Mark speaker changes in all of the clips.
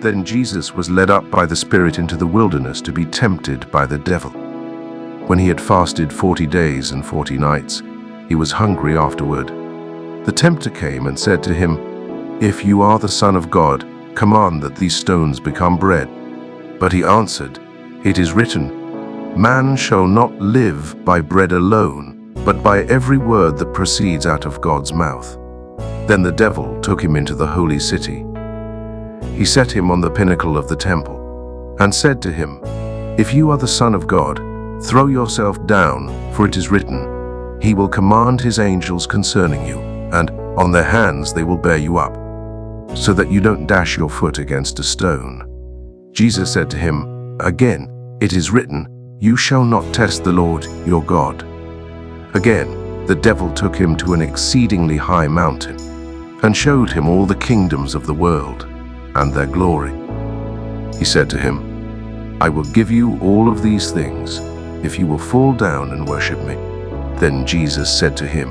Speaker 1: Then Jesus was led up by the Spirit into the wilderness to be tempted by the devil. When he had fasted 40 days and 40 nights, he was hungry afterward. The tempter came and said to him, "If you are the Son of God, command that these stones become bread." But he answered, "It is written, 'Man shall not live by bread alone, but by every word that proceeds out of God's mouth.'" Then the devil took him into the holy city. He set him on the pinnacle of the temple, and said to him, "If you are the Son of God, throw yourself down, for it is written, 'He will command his angels concerning you, and on their hands they will bear you up, so that you don't dash your foot against a stone.'" Jesus said to him, "Again, it is written, 'You shall not test the Lord your God.'" Again, the devil took him to an exceedingly high mountain, and showed him all the kingdoms of the world and their glory. He said to him, "I will give you all of these things, if you will fall down and worship me." Then Jesus said to him,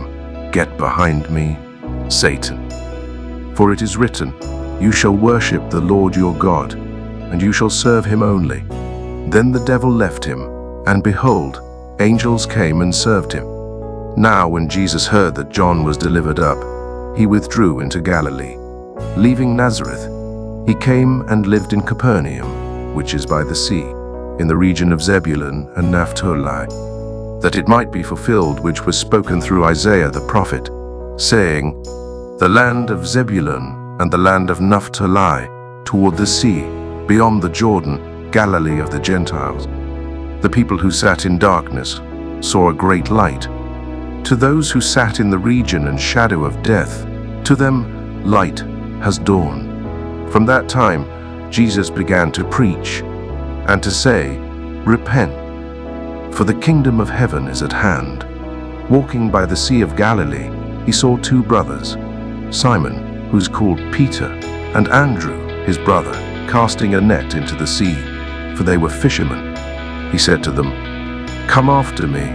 Speaker 1: "Get behind me, Satan. For it is written, 'You shall worship the Lord your God, and you shall serve him only.'" Then the devil left him, and behold, angels came and served him. Now when Jesus heard that John was delivered up, he withdrew into Galilee. Leaving Nazareth, he came and lived in Capernaum, which is by the sea, in the region of Zebulun and Naphtali, that it might be fulfilled which was spoken through Isaiah the prophet, saying, "The land of Zebulun and the land of Naphtali, toward the sea, beyond the Jordan, Galilee of the Gentiles. The people who sat in darkness saw a great light. To those who sat in the region and shadow of death, to them light has dawned." From that time, Jesus began to preach and to say, "Repent, for the kingdom of heaven is at hand." Walking by the Sea of Galilee, he saw two brothers, Simon, who is called Peter, and Andrew, his brother, casting a net into the sea, for they were fishermen. He said to them, "Come after me,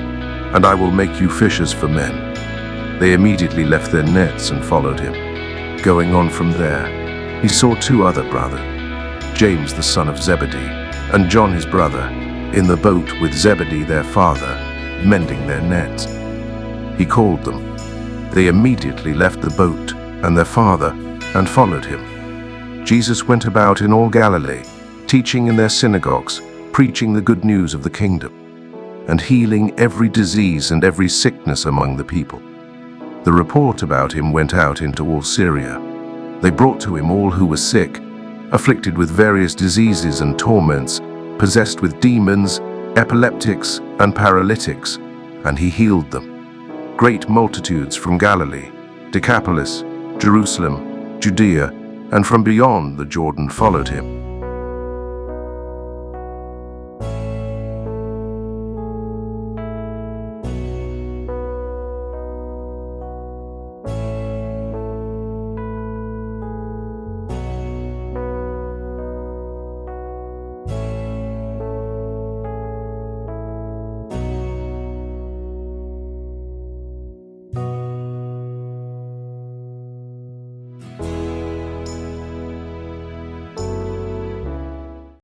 Speaker 1: and I will make you fishers for men." They immediately left their nets and followed him. Going on from there, he saw two other brothers, James the son of Zebedee, and John his brother, in the boat with Zebedee their father, mending their nets. He called them. They immediately left the boat and their father and followed him. Jesus went about in all Galilee, teaching in their synagogues, preaching the good news of the kingdom, and healing every disease and every sickness among the people. The report about him went out into all Syria. They brought to him all who were sick, afflicted with various diseases and torments, possessed with demons, epileptics, and paralytics, and he healed them. Great multitudes from Galilee, Decapolis, Jerusalem, Judea, and from beyond the Jordan followed him.